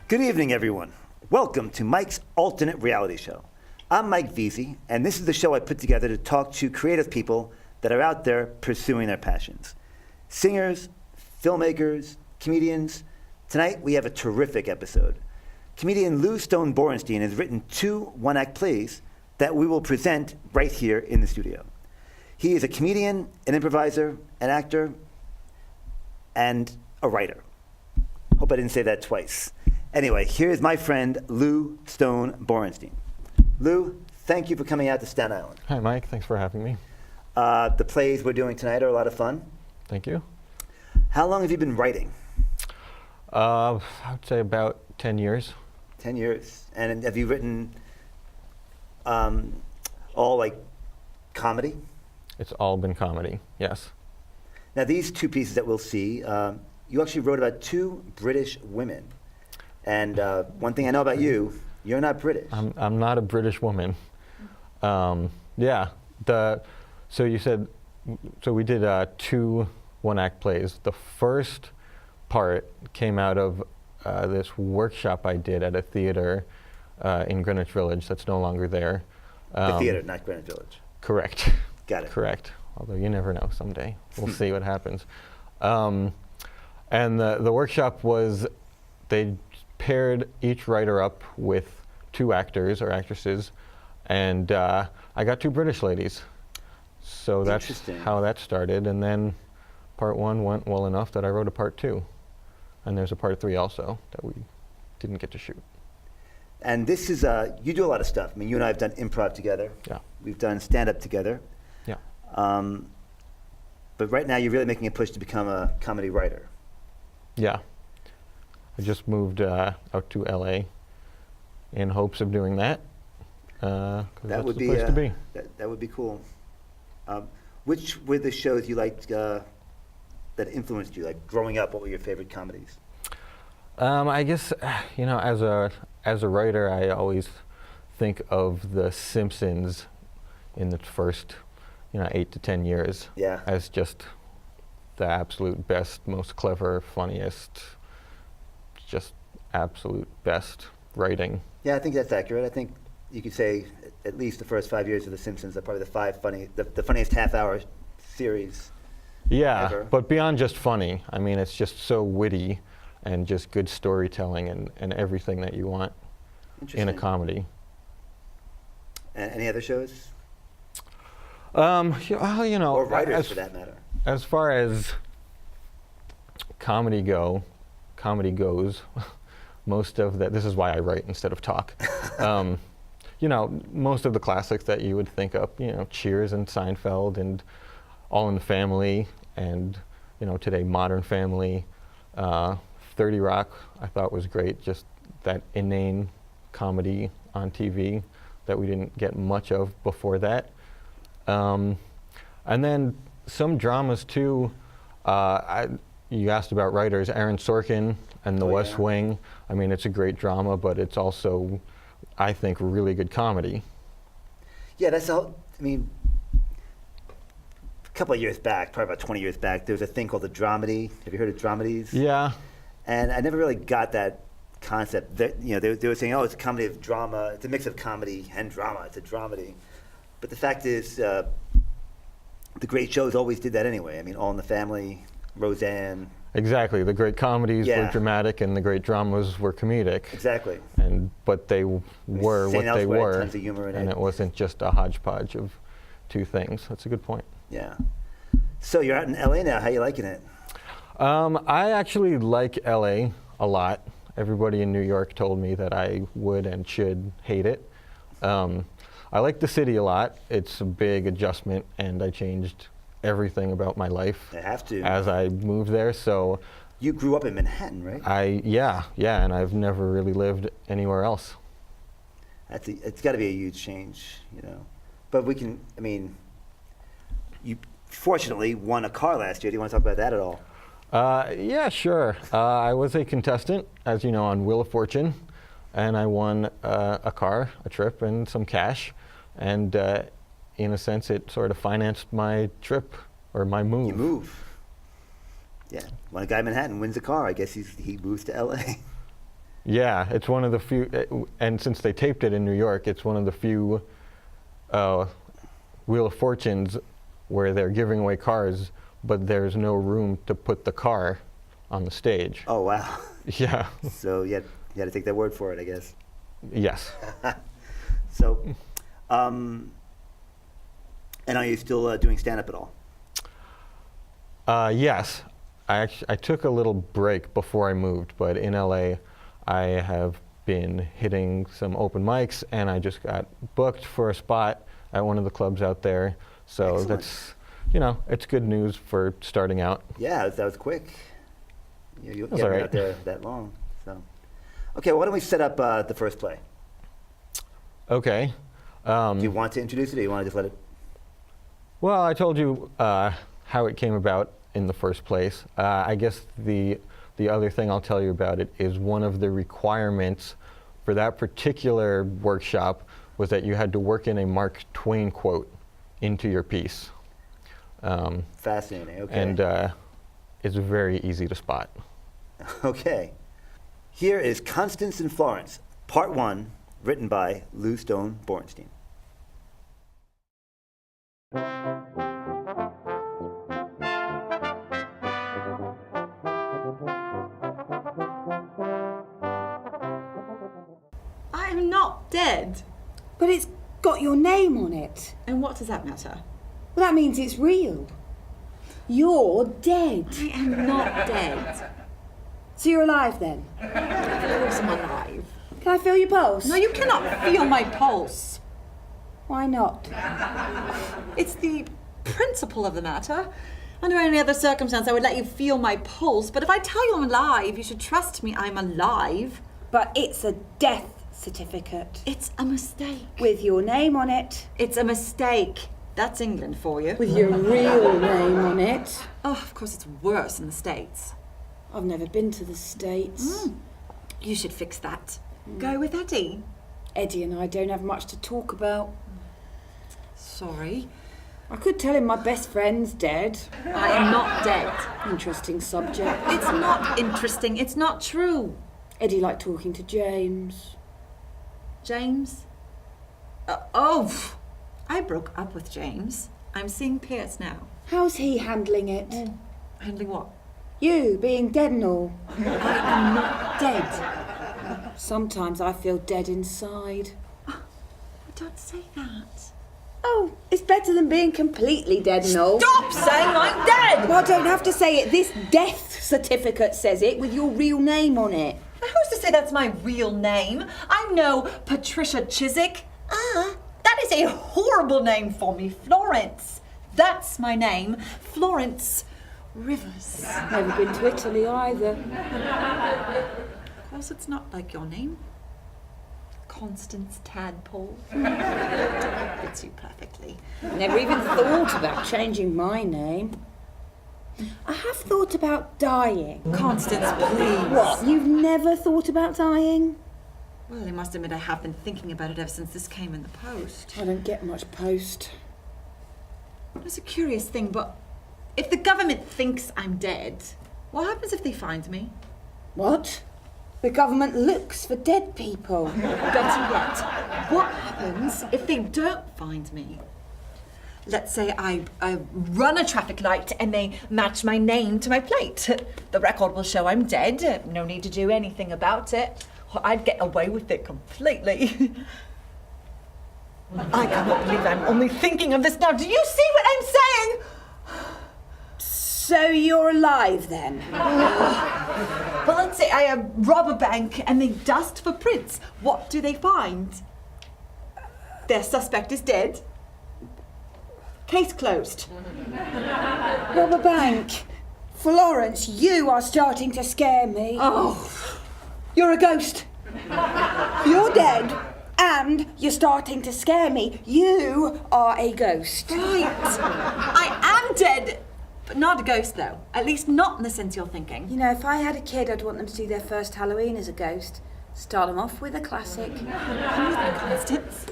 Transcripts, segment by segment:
Good evening, everyone. Welcome to Mike's Alternate Reality Show. I'm Mike Veazey, and this is the show I put together to talk to creative people that are out there pursuing their passions. Singers, filmmakers, comedians. Tonight, we have a terrific episode. Comedian Lou Stone Borenstein has written 2 one-act plays that we will present right here in the studio. He is a comedian, an improviser, an actor, and a writer. Hope I didn't say that twice. Anyway, here's my friend Lou Stone Borenstein. Lou, thank you for coming out to Staten Island. Hi, Mike. Thanks for having me. The plays we're doing tonight are a lot of fun. Thank you. How long have you been writing? I would say about 10 years. 10 years. And have you written all like comedy? It's all been comedy, yes. Now these 2 pieces that we'll see, you actually wrote about 2 British women. And one thing I know about you, you're not British. I'm not a British woman. Yeah. So you said, so we did 2 one-act plays. The first part came out of this workshop I did at a theater in Greenwich Village that's no longer there. The theater, not Greenwich Village. Correct. Got it. Correct. Although you never know, someday. We'll see what happens. And the workshop was, they paired each writer up with 2 actors or actresses, and I got 2 British ladies. So that's how that started. And then part 1 went well enough that I wrote a part 2. And there's a part 3 also that we didn't get to shoot. And this is, you do a lot of stuff. I mean, you and I have done improv together. Yeah. We've done stand-up together. Yeah. But right now you're really making a push to become a comedy writer. Yeah. I just moved out to LA in hopes of doing that. 'Cause That that's would the be place to be. That would be cool. Which were the shows you liked that influenced you? Like growing up, what were your favorite comedies? I guess as a writer, I always think of The Simpsons in the first 8 to 10 years as just the absolute best, most clever, funniest, just absolute best writing. Yeah, I think that's accurate. I think you could say at least the first 5 years of The Simpsons are probably the funniest half-hour series. Yeah, ever. But beyond just funny, I mean, it's just so witty and just good storytelling and everything that you want in a comedy. And any other shows? Well, Or writers, for that matter. As far as comedy goes, most of that, this is why I write instead of talk. Most of the classics that you would think of, Cheers and Seinfeld and All in the Family and, today Modern Family, 30 Rock I thought was great, just that inane comedy on TV that we didn't get much of before that. And then some dramas too. You asked about writers, Aaron Sorkin and The West Wing. I mean, it's a great drama, but it's also, I think, really good comedy. Yeah, that's all. I mean, a couple of years back, probably about 20 years back, there was a thing called the dramedy. Have you heard of dramedies? Yeah. And I never really got that concept. They were saying, oh, it's a comedy of drama. It's a mix of comedy and drama. It's a dramedy. But the fact is, the great shows always did that anyway. I mean, All in the Family, Roseanne. Exactly. The great comedies were dramatic, and the great dramas were comedic. Exactly. But they were what they were, tons of humor in and it wasn't just a hodgepodge of 2 things. That's a good point. Yeah. So you're out in LA now. How are you liking it? I actually like LA a lot. Everybody in New York told me that I would and should hate it. I like the city a lot. It's a big adjustment, and I changed everything about my life. I have to. As I moved there, so. You grew up in Manhattan, right? Yeah, and I've never really lived anywhere else. It's got to be a huge change, But you fortunately won a car last year. Do you want to talk about that at all? Yeah, sure. I was a contestant, as you know, on Wheel of Fortune, and I won a car, a trip, and some cash. And in a sense, it sort of financed my trip or my move. You move. Yeah. When a guy in Manhattan wins a car, I guess he moves to LA. Yeah, it's one of the few, and since they taped it in New York, it's one of the few Wheel of Fortunes where they're giving away cars, but there's no room to put the car on the stage. Oh, wow. Yeah. So you had to take their word for it, I guess. Yes. So, and are you still doing stand-up at all? Yes. I took a little break before I moved, but in LA, I have been hitting some open mics, and I just got booked for a spot at one of the clubs out there. So Excellent. that's, it's good news for starting out. Yeah, that was quick. You That's haven't all been right. out there that long. So, okay, why don't we set up the first play? Okay. Do you want to introduce it, or do you want to just let it? Well, I told you how it came about in the first place. I guess the other thing I'll tell you about it is one of the requirements for that particular workshop was that you had to work in a Mark Twain quote into your piece. Fascinating. Okay. And it's very easy to spot. Okay. Here is Constance and Florence, Part 1, written by Lou Stone Borenstein. I'm not dead. But it's got your name on it. And what does that matter? Well, that means it's real. You're dead. I am not dead. So you're alive then? Of course I'm alive. Can I feel your pulse? No, you cannot feel my pulse. Why not? It's the principle of the matter. Under any other circumstance, I would let you feel my pulse, but if I tell you I'm alive, you should trust me I'm alive. But it's a death certificate It's a mistake. with your name on it. It's a mistake. That's England for you. With your real name on it. Oh, of course it's worse in the States. I've never been to the States. You should fix that. Go with Eddie. Eddie and I don't have much to talk about. Sorry. I could tell him my best friend's dead. I am not dead. Interesting subject. It's not interesting. It's not true. Eddie liked talking to James. James? I broke up with James. I'm seeing Pierce now. How's he handling it? Handling what? You being dead and all. I am not dead. Sometimes I feel dead inside. Don't say that. Oh, it's better than being completely dead and all. Stop saying I'm dead! Well, I don't have to say it. This death certificate says it with your real name on it. Who's to say that's my real name? I'm no Patricia Chiswick. That is a horrible name for me, Florence. That's my name, Florence Rivers. Never been to Italy either. Of course, it's not like your name. Constance Tadpole. Fits you perfectly. Never even thought about changing my name. I have thought about dying. Constance, please. What? You've never thought about dying? Well, I must admit I have been thinking about it ever since this came in the post. I don't get much post. It's a curious thing, but if the government thinks I'm dead, what happens if they find me? What? The government looks for dead people. Better yet, what happens if they don't find me? Let's say I run a traffic light and they match my name to my plate. The record will show I'm dead. No need to do anything about it. I'd get away with it completely. I cannot believe I'm only thinking of this now. Do you see what I'm saying? So you're alive then? Well, let's say I rob a bank and they dust for prints. What do they find? Their suspect is dead. Case closed. Rob a bank. Florence, you are starting to scare me. Oh, You're a ghost. You're dead. And you're starting to scare me. You are a ghost. right. I am dead. But not a ghost, though. At least not in the sense you're thinking. You know, if I had a kid, I'd want them to do their first Halloween as a ghost. Start them off with a classic. Come with me, Constance.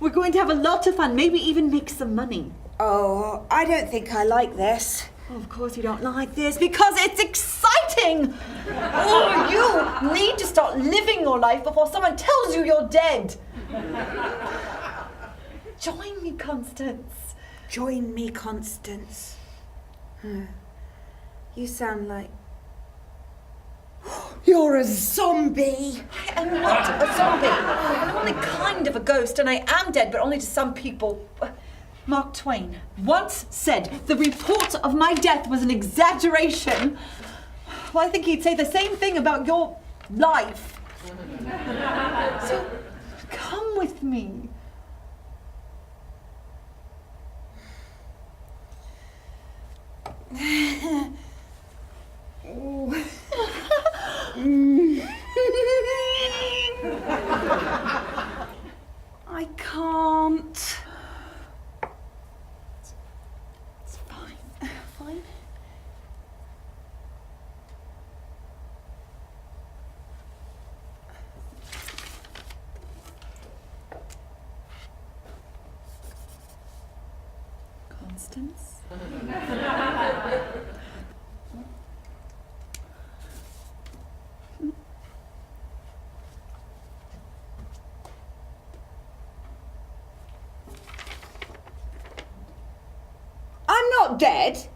We're going to have a lot of fun, maybe even make some money. Oh, I don't think I like this. Oh, of course you don't like this, because it's exciting! living. Oh, you need to start living your life before someone tells you you're dead. Join me, Constance. Join me, Constance. You sound like... You're a zombie! I am not a zombie. I'm only kind of a ghost, and I am dead, but only to some people. Mark Twain once said the report of my death was an exaggeration. Well, I think he'd say the same thing about your life. So, come with me. I can't. It's fine. Fine. Constance? I'm not dead.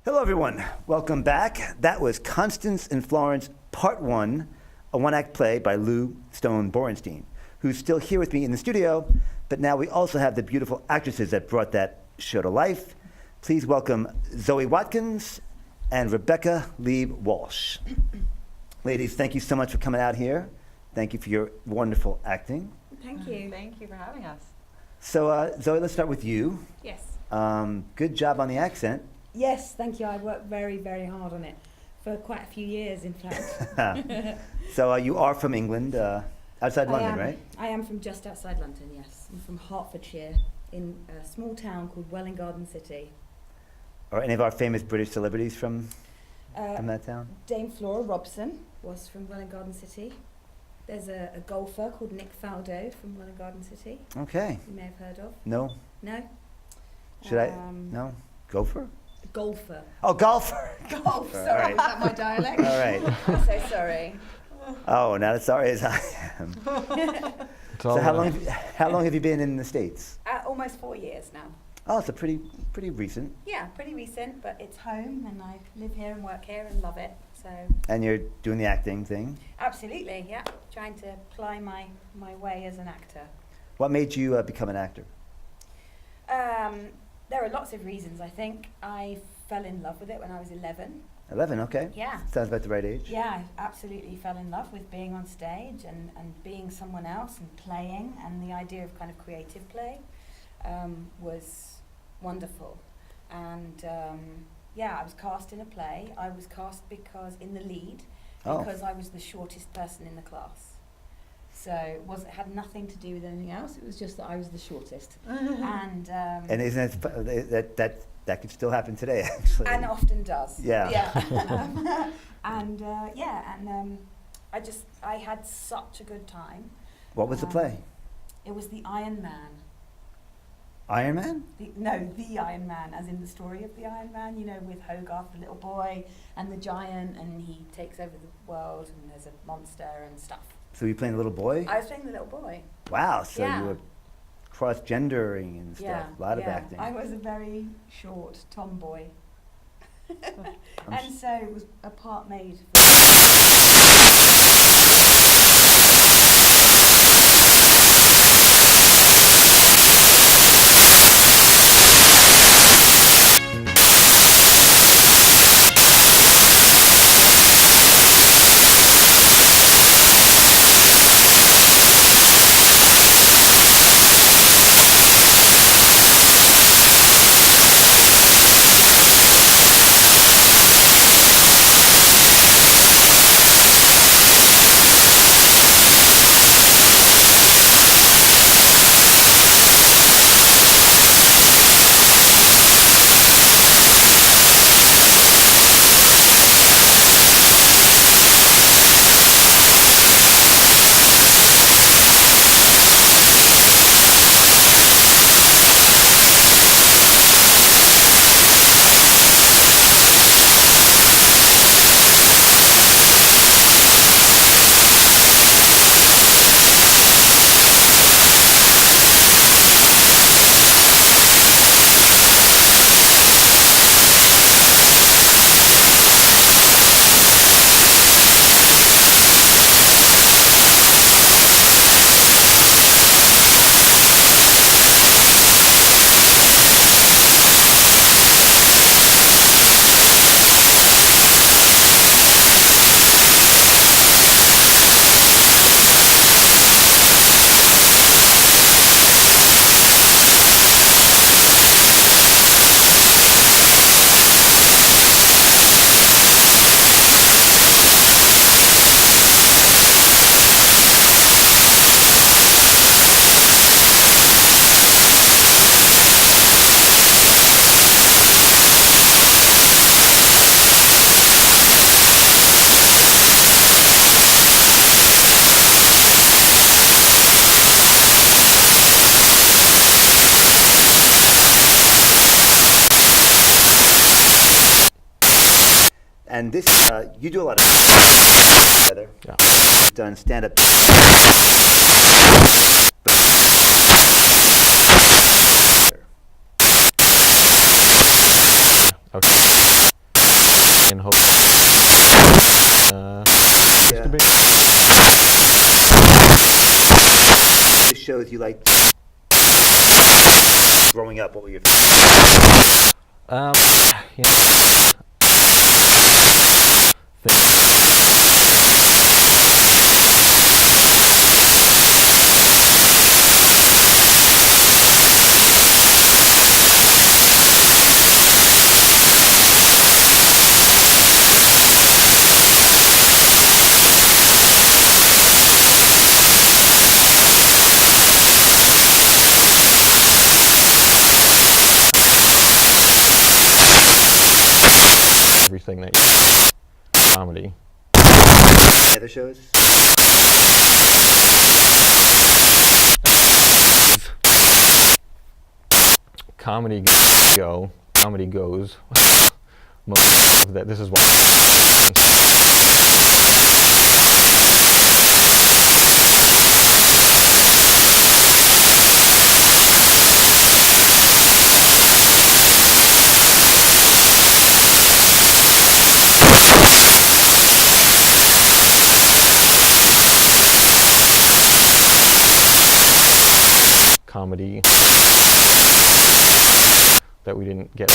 Hello, everyone. Welcome back. That was Constance and Florence, Part 1, a one-act play by Lou Stone Borenstein, who's still here with me in the studio, but now we also have the beautiful actresses that brought that show to life. Please welcome Zoe Watkins and Rebecca Lieb Walsh. Ladies, thank you so much for coming out here. Thank you for your wonderful acting. Thank you. Thank you for having us. So, Zoe, let's start with you. Yes. Good job on the accent. Yes, thank you. I worked very, very hard on it for quite a few years, in fact. So you are from England, outside London, right? I am from just outside London, yes. I'm from Hertfordshire, in a small town called Welwyn Garden City. Are any of our famous British celebrities from Uh, that town? Dame Flora Robson was from Welwyn Garden City. There's a golfer called Nick Faldo from Welwyn Garden City, Okay. you may have heard of. No? No? Should I? No? Gopher? Golfer. Oh, golfer! Oh, All sorry, right. was that my dialect? All right. I'm so sorry. Oh, not as sorry as I am. It's all So how right. long have you been in the States? Almost 4 years now. Oh, it's a pretty recent. Yeah, pretty recent, but it's home and I live here and work here and love it. So And you're doing the acting thing. absolutely, yeah. Trying to ply my way as an actor. What made you become an actor? There are lots of reasons, I think. I fell in love with it when I was 11. 11, okay. Yeah. Sounds about the right age. Yeah, I absolutely fell in love with being on stage and being someone else and playing, and the idea of kind of creative play was wonderful. And yeah, I was cast in a play. I was cast because in the lead Oh. because I was the shortest person in the class. So it had nothing to do with anything else. It was just that I was the shortest. And And isn't that could still happen today, actually. and often does. Yeah. Yeah. And I had such a good time. What was the play? It was the Iron Man. Iron Man? The Iron Man, as in the story of the Iron Man, you know, with Hogarth, the little boy, and the giant, and he takes over the world, and there's a monster and stuff. So you playing a little boy? I was playing the little boy. Wow, so Yeah. you were cross-gendering and stuff. Yeah. A lot of yeah. acting. I was a very short tomboy. I'm And so it was a part made for and this, you do a lot of together. Yeah. You've done stand-up. Okay. And hope. Yeah. To be. This shows you like growing up. What were your You know, everything that you comedy. other shows? Comedy comedy goes. Most of that. This is why. Comedy that we didn't get.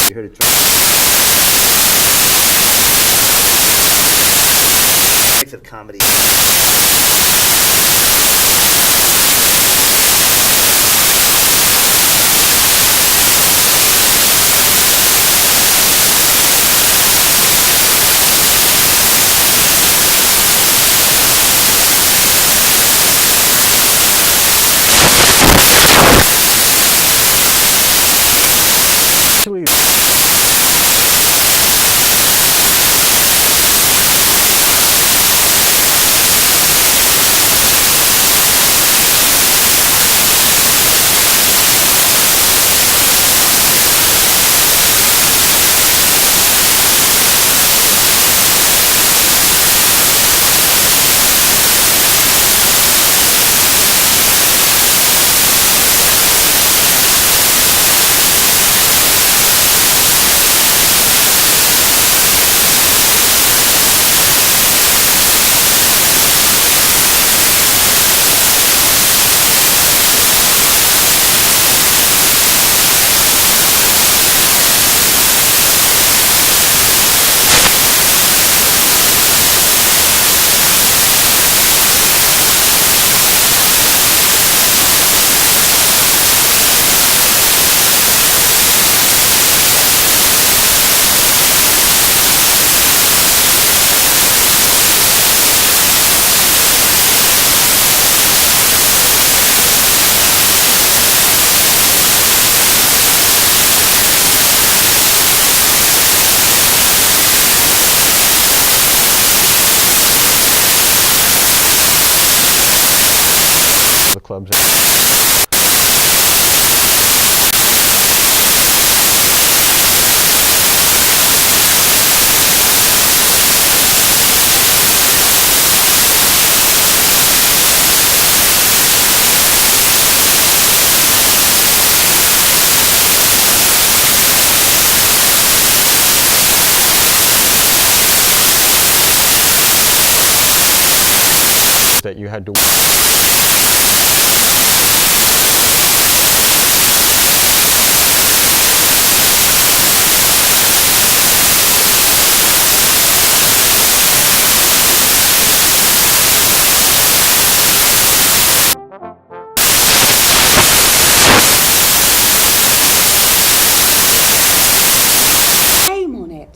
You heard it. Mix of comedy. Actually, the clubs. That you had to. Shame on it.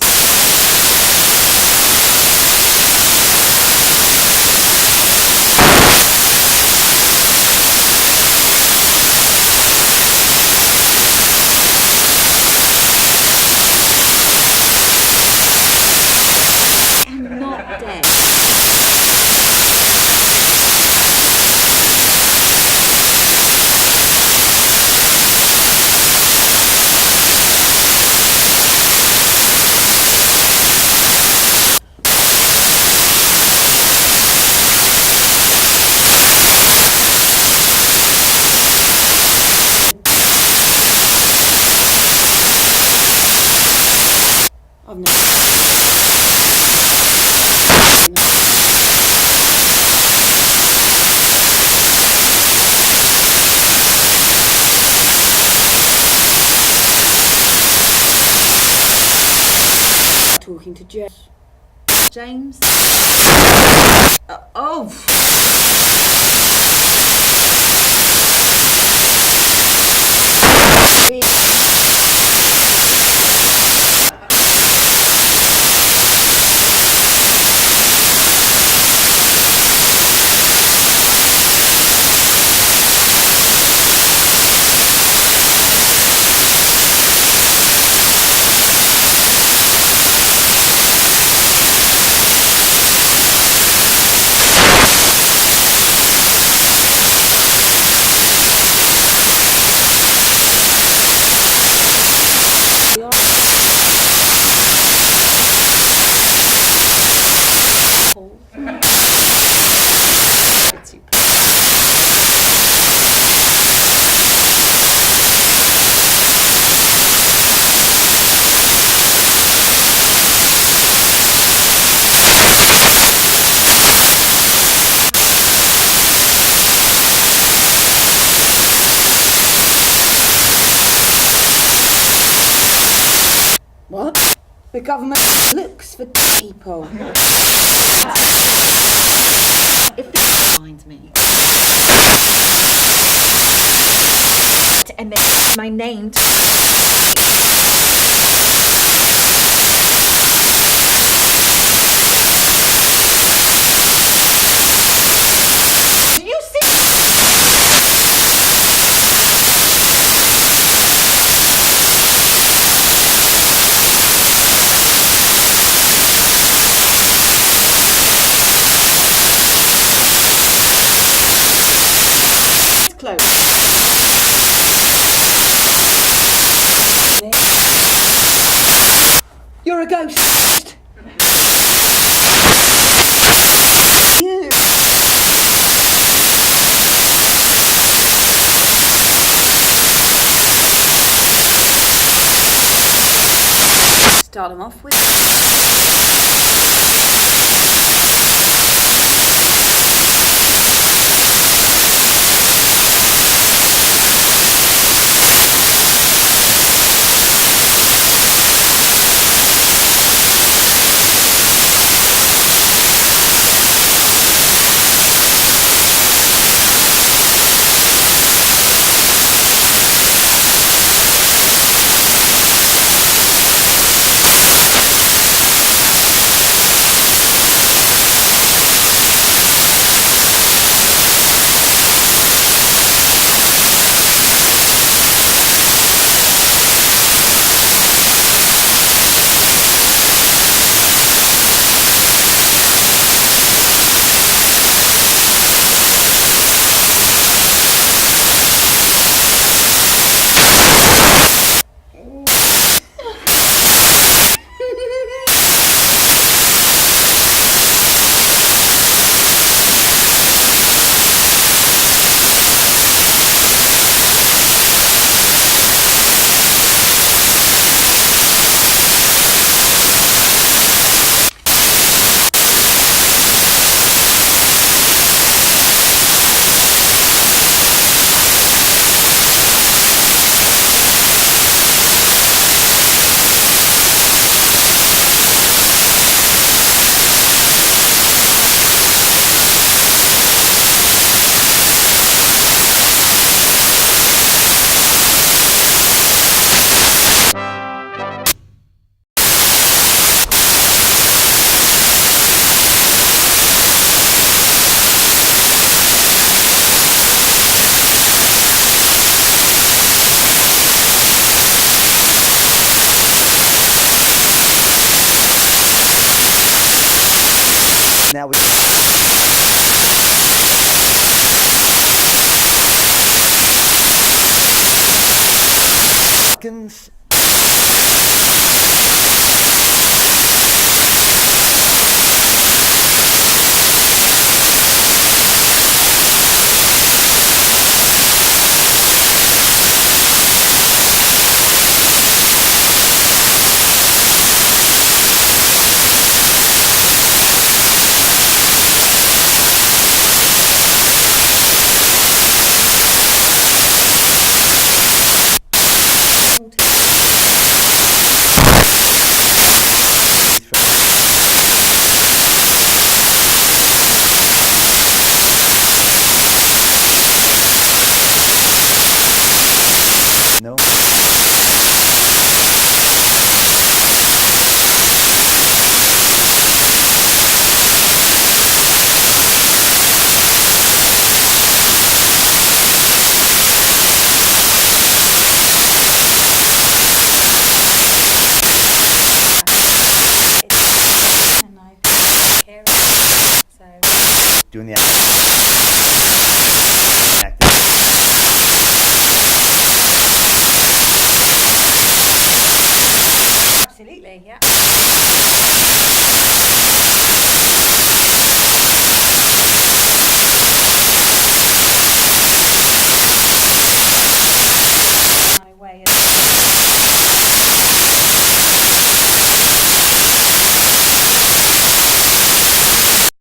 talking to James. James? Oh! What? The government looks for people. If they find me and they my name do you see? Close. You're a ghost. You. Start them off with. Now we Hawkins. doing the acting.